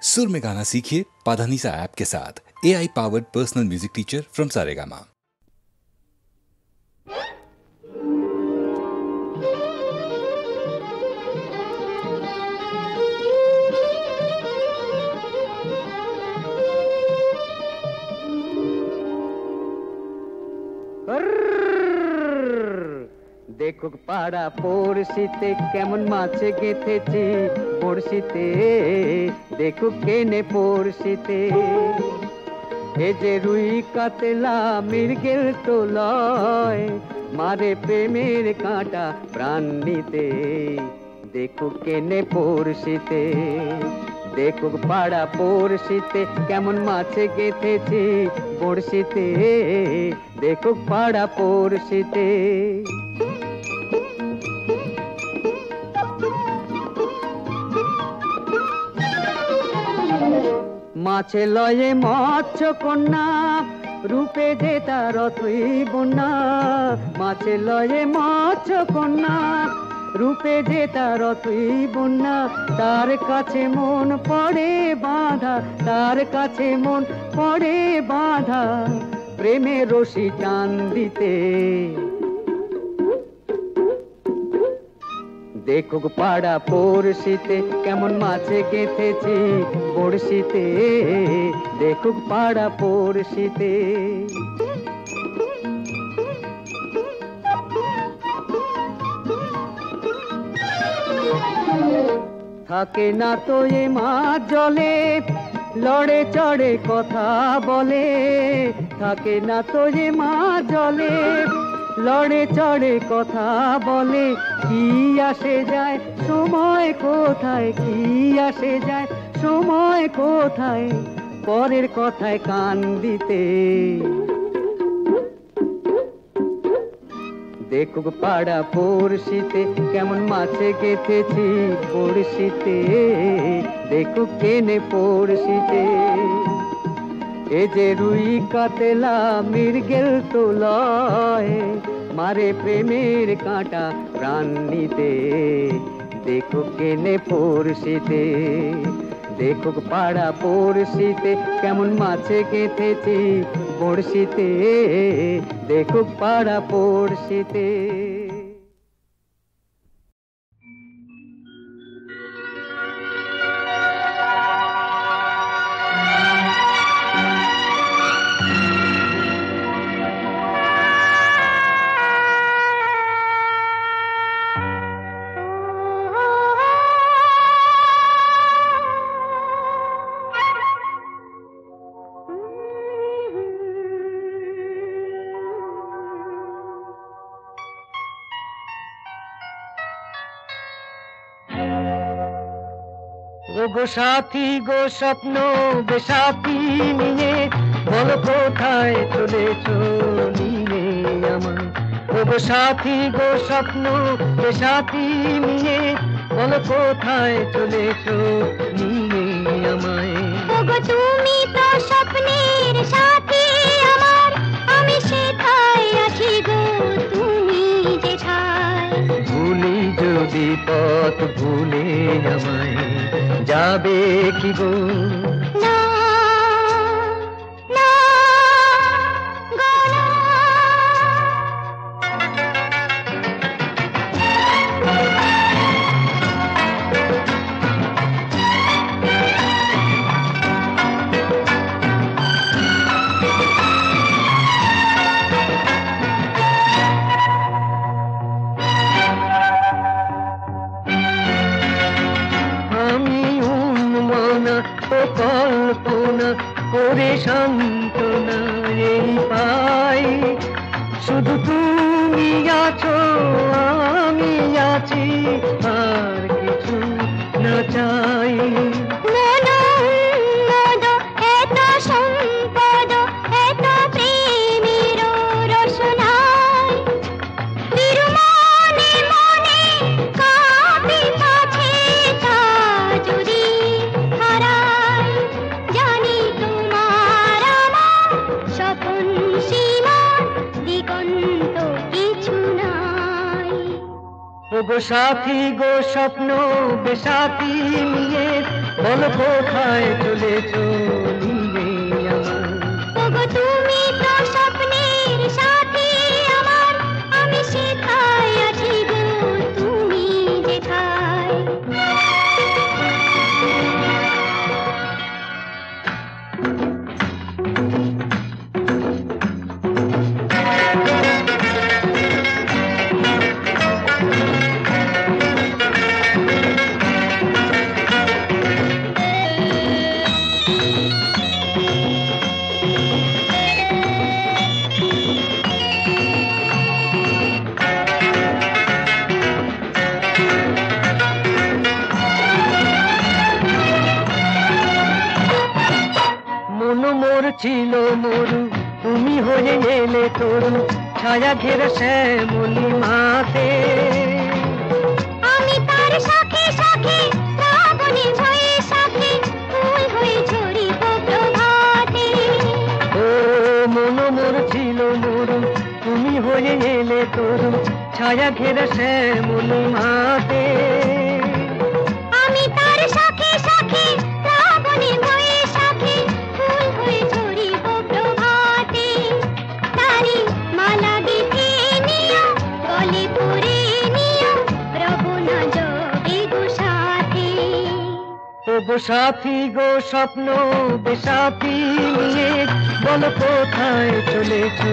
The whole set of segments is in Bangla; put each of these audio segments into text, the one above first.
सुर में गाना सीखिए पाधानीसा ऐप के साथ। AI powered personal music teacher from Saregama. দেখুক পাড়া পড়শিতে কেমন মাছ গেঁথেছি পড়শিতে, দেখুক কেনে পড়শিতে। এ যে রুই কাতলা মৃগেল তো লয়, মারে প্রেমের কাঁটা প্রাণ নিতে, দেখুক কেনে পড়শিতে। দেখুক পাড়া পড়শিতে কেমন মাছ গেঁথেছি পড়শিতে, দেখুক পাড়া পড়শিতে। মাছে লয়ে মৎস্য কন্যা, রূপে যে তার অথই বন্যা। মাছে লয়ে মৎস্য কন্যা, রূপে যে তার অথই বন্যা। তার কাছে মন পড়ে বাঁধা, তার কাছে মন পড়ে বাঁধা, প্রেমের রশি টান দিতে। দেখুক পাড়া পড়শিতে কেমন মাছে গেঁথেছি বড়শিতে, দেখুক পাড়া পড়শিতে। থাকে না তো এ মাছ জলে, লড়ে চড়ে কথা বলে। থাকে না তো এ মাছ জলে, লড়ে চড়ে কথা বলে। কি আসে যায় সময় কোথায়, কি আসে যায় সময় কোথায়, পরের কথায় কান দিতে। দেখুক পাড়া পড়শিতে কেমন মাছে গেঁথেছি পড়শিতে, দেখুক কেনে পড়শিতে। এ যে রুই কাতলা মৃগেল তো লয়, মারে প্রেমের কাঁটা প্রাণ নিতে, দেখুক কেনে পড়শিতে। দেখুক পাড়া পড়শিতে কেমন মাছে গেঁথেছি বড়শিতে, দেখুক পাড়া পড়শিতে। গো সাথী গো স্বপ্ন বেসাথী নিয়ে, বলো কোথায় চলেছো নিয়ে আমায়। গো সাথী গো স্বপ্ন বেসাথী নিয়ে, বলো কোথায় চলেছো নিয়ে আমায়। গো তুমি তো স্বপ্নের সাথী আমার, আমি সেথায় আছি গো তুমি যেথায়। ভুলি যদি পথ ভুলে আমায়, যাবে কি গো? না না গো না। কল্পনা করে সান্ত্বনা এই পাই, শুধু তুমি আছো আমি আছি, আর কিছু না চাই। এত সম্পদ এত প্রেমের রসনায়, বিরমনে মনে কাঁপে পাছে তা যদি হারায়। জানি তোমার আমার স্বপন সীমার দিগন্ত কিছু নাই। ওগো সাথী গো স্বপ্ন বেসাথী নিয়ে বলো কোথায় চলেছো নিয়ে আমার। ওগো তুমি তো স্বপ্নের সাথী আমার, আমি সেথায় আছি গো তুমি যেথায়। ছিল মরু তুমি হয়ে এলে তরু ছায়া ঘেরা শ্যামলি মাতে। আমি তার সাথে সাথে শ্রাবণে হয়ে সাথে ফুল হয়ে ঝরিব প্রভাতে। ও মন মোর ছিল মরু তুমি হয়ে এলে তরু ছায়া ঘেরা শ্যামলি মাতে। আমি তার সাথে সাথে শ্রাবণে হয়ে সাথে ফুল হয়ে ঝরিব প্রভাতে। তারি মালা গেঁথে নিও গলে পরে নিও রব না যাবে গো সাথে। গো সাথী গো স্বপ্ন বেসাথী নিয়ে বলো কোথায় চলেছো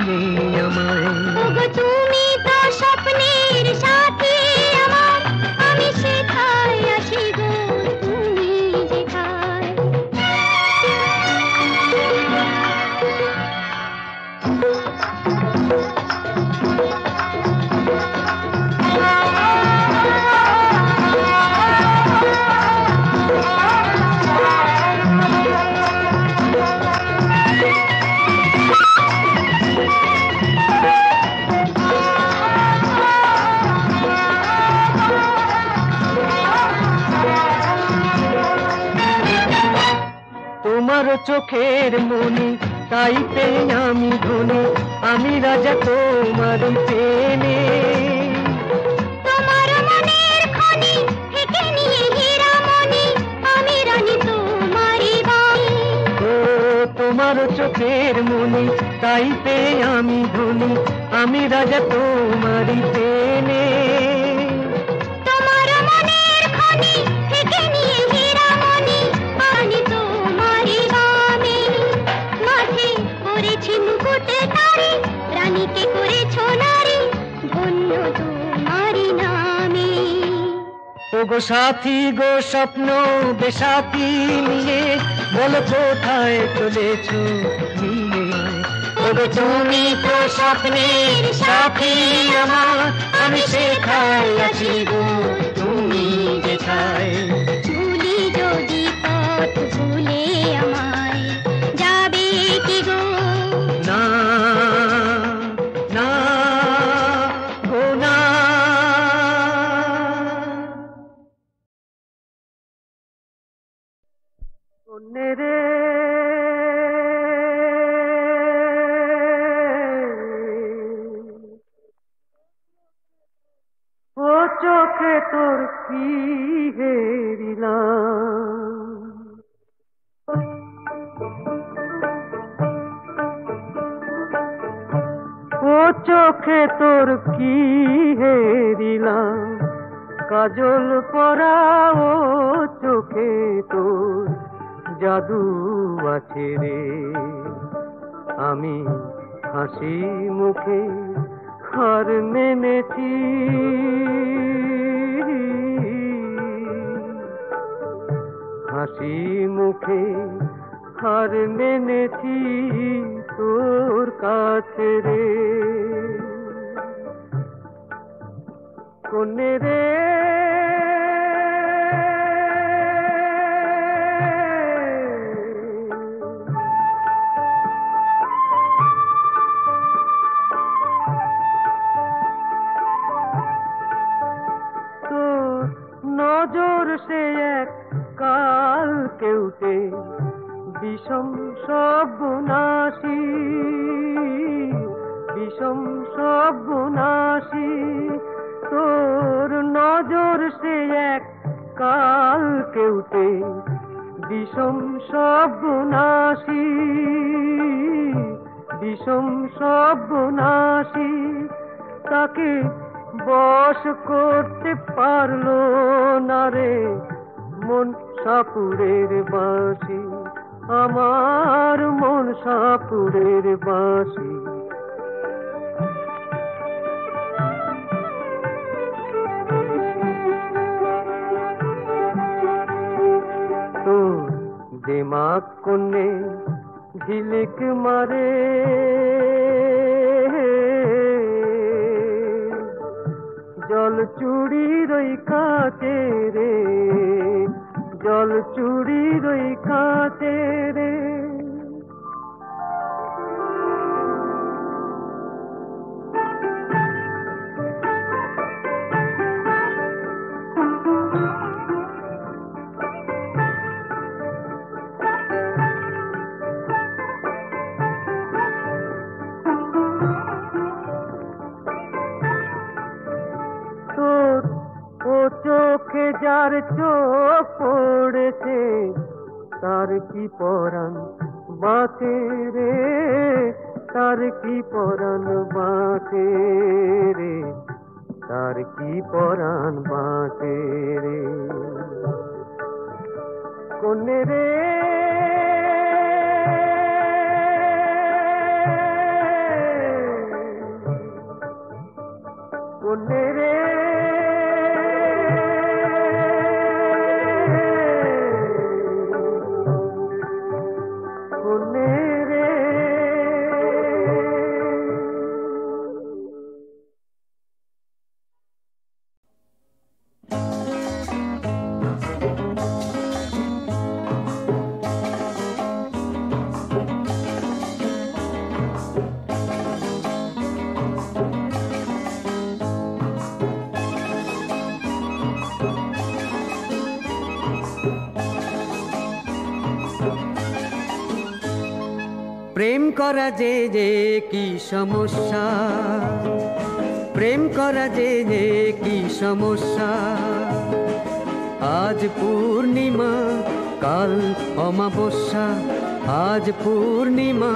নিয়ে আমায়। ওগো তুমি তো স্বপ্নের সাথী আমার, আমি সেথায় আছি গো তুমি যেথায়। তোমার চোখের মনি তাই পেয়ে আমি ধনী, আমি রাজা তোমার প্রেমে। তোমার মনের খনি থেকে নিয়ে হীরা মনি, আমি রানী তোমারই বাণী। ও তোমার চোখের মনি তাই পেয়ে আমি ধনী, আমি রাজা তোমার প্রেমে। তোমার মনের খনি থেকে নিয়ে হীরা মনি, আমি তোমারই বাণী। মাথে পরেছি মুকুট তারি, রানীকে করেছো নারী, ধন্য তোমারই নামে। ও গো সাথী গো স্বপ্ন বেসাথী নিয়ে বলো কোথায় চলেছো নিয়ে। ও গো তুমি তো স্বপ্নের সাথী আমার, আমি সেখায় আছি গো তুমি যেথায়। ভুলি যদি পথ ভুলে আমায়, যাবে কি গো? না না গো না। রে ও চোখে তোর কি হেরিলাম, ও চোখে তোর কি হেরিলাম, কাজল পরা ও চোখে তোর জাদু আছে রে। আমি হাসি মুখে হার মেনেছি, হাসি মুখে হার মেনেছি তোর কাছে রে। কোনে রে নজর সে এক কাল কেউটে বিষম সর্বনাশী, বিষম সর্বনাশী। তোর নজর সে এক কাল কেউতে বিষম সর্বনাশী, বিষম সর্বনাশী। তাকে বশ করতে পারলো না রে মন সাপুরের বাঁশি, আমার মন সাপুরের বাঁশি। তোর দিমাগ কোনে ঝিলিক মারে, জল চুড়ির ওই কাছে রে, জল চুড়ির ওই কাছে রে। চোখে যার চোখ পড়েছে তার কি পরাণ বাঁচে রে, তার কি পরাণ বাঁচে রে, তার কি পরাণ বাঁচে রে। কোনে রে কোনে রে প্রেম করা যে যে কি সমস্যা, প্রেম করা যে যে কি সমস্যা। আজ পূর্ণিমা কাল অমাবস্যা, আজ পূর্ণিমা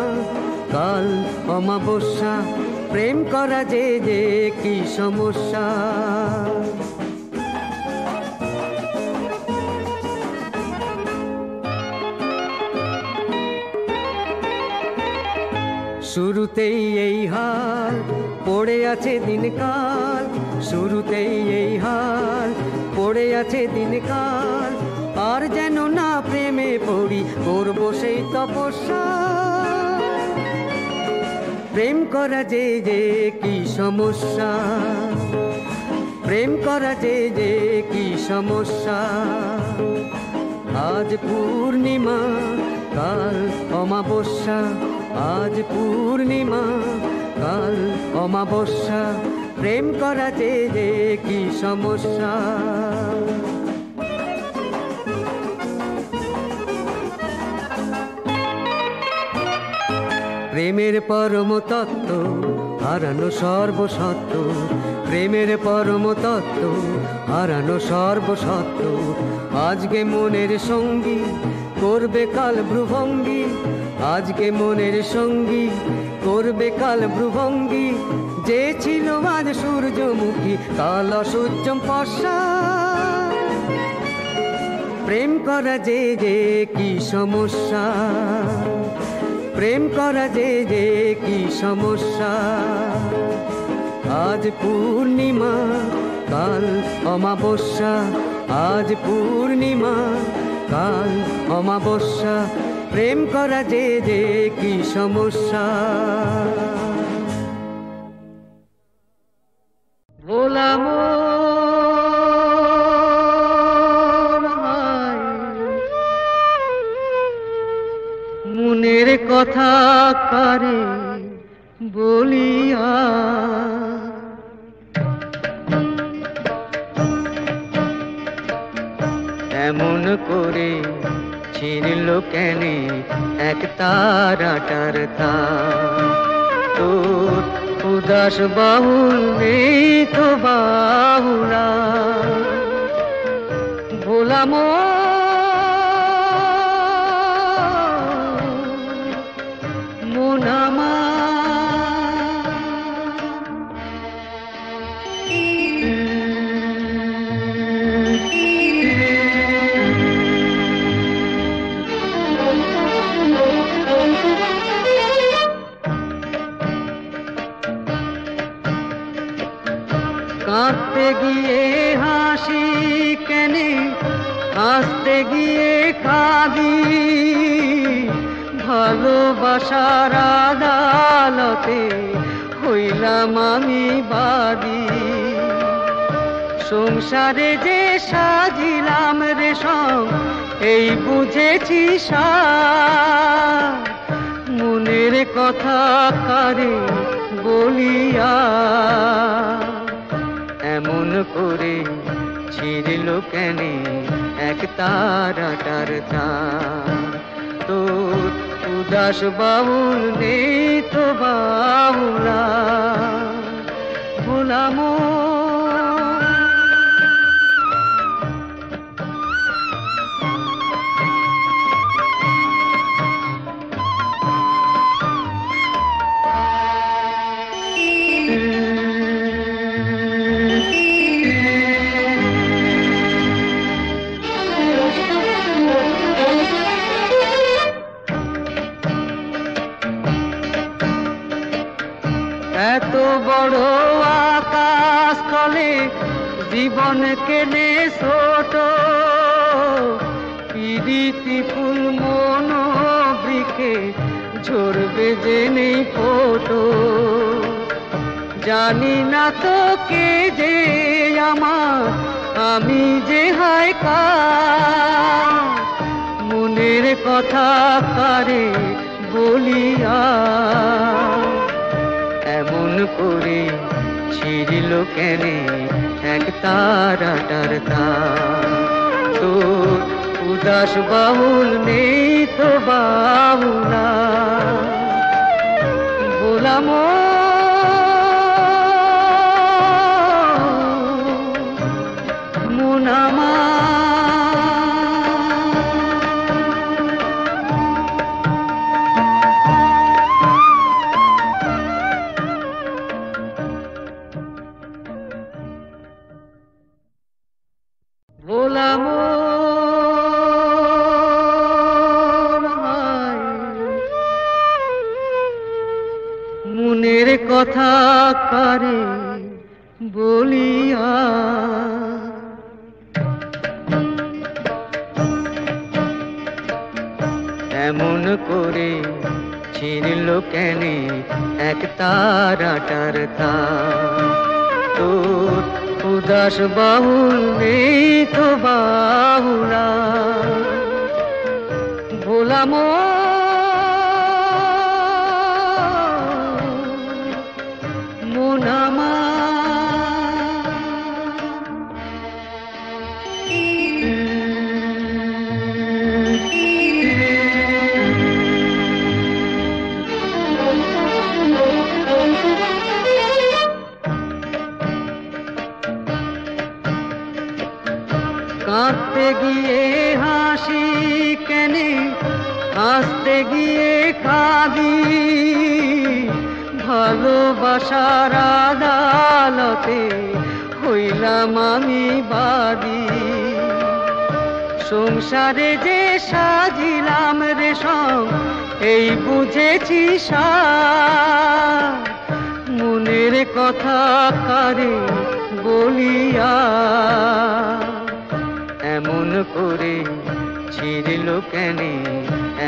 কাল অমাবস্যা। প্রেম করা যে যে কি সমস্যা। শুরুতেই এই হাল পড়ে আছে দিনকাল, শুরুতেই এই হাল পড়ে আছে দিনকাল। আর যেন না প্রেমে পড়ি করবো সেই তপস্যা। প্রেম করা যে যে কি সমস্যা, প্রেম করা যে যে কি সমস্যা। আজ পূর্ণিমা কাল অমাবস্যা, আজ পূর্ণিমা কাল অমাবস্যা। প্রেম করা যে যে কি সমস্যা। প্রেমের পরম তত্ত্ব হারানো সর্বসত্য, প্রেমের পরম তত্ত্ব হারানো সর্বসত্য। আজকে মনের সঙ্গী করবে কাল ভ্রুভঙ্গি, আজকে মনের সঙ্গী করবে কাল ভ্রুভঙ্গি। যে ছিল আজ সূর্যমুখী কাল অসূর্যম পশ্চা। প্রেম করা যে যে কি সমস্যা, প্রেম করা যে যে কি সমস্যা। আজ পূর্ণিমা কাল অমাবস্যা, আজ পূর্ণিমা কাল অমাবস্যা। প্রেম করা যে যে কি সমস্যা। ভোলা মন মনের কথা কারে বলিয়া, এমন করে ছিনল কেনে এক তারাটার তার। তোর উদাস বাউল নেই তো বাউলা ভোলা মন আমার কাঁদতে গিয়ে হাসি কেনে হাসতে গিয়ে কাঁদি ভালোবাসার আদালতে হইলাম আমি বাদী সংসারে যে সাজিলাম রেশম এই বুঝেছি সার মনের কথা কারে বলিয়া এমন করে ছিড়ল কেনে এক তারাটার তার তোর উদাস বাউল নেই তো বাউলা ভোলাম এত বড় আকাশ তলে জীবন কেনে ছোট পিরিতি ফুল মন বৃক্ষে ঝরবে যে নেই ফোটো জানি না তো কে যে আমার আমি যে হায় কার মনের কথা কারে বলিয়া এমন করে ছিড়ল কেনে এক তারাটার তার তোর উদাস বাউল নেই তো বাউলা ভোলাম মন আমার ভোলাম মনের কথা কারে বলিয়া এমন করে ছিড়ল কেনে এক তারাটার তার তোর উদাস বাউল নেই তো বাউলা ভোলাম মন আমার কাঁদতে গিয়ে হাসি কেনে হাসতে গিয়ে কাঁদি ভালোবাসার আদালতে হইলাম আমি বাদী সংসারে যে সাজিলাম রেশম এই বুঝেছি সার মনের কথা কারে বলিয়া এমন করে ছিড়ল কেনে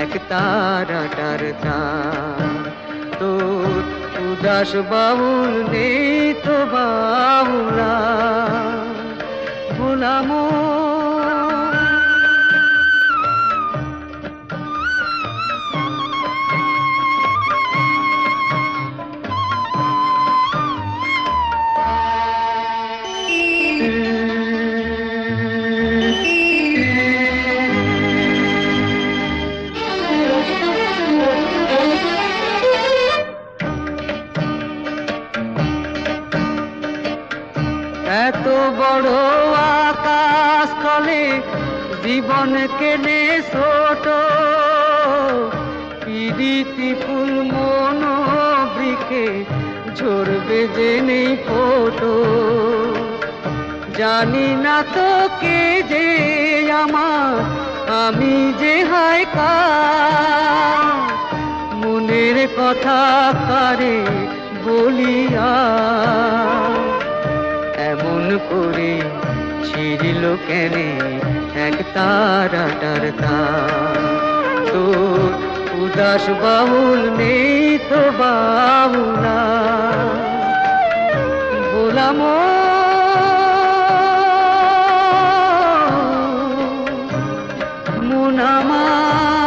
এক তারাটার তার তোর উদাস বাউল নেই তো বাউলা ভোলাম বড় আকাশ তলে জীবন কেনে ছোট, পিরিতি ফুল মন বৃক্ষে ঝরবে যে নেই ফোটো। জানি না তো কে যে আমার, আমি যে হায় কার, মনের কথা কারে বলিয়া এমন করে ছিড়িল কেনে এক তারাটার তার। তোর উদাস বাউল নেই তো বাউলা বলাম মন আমার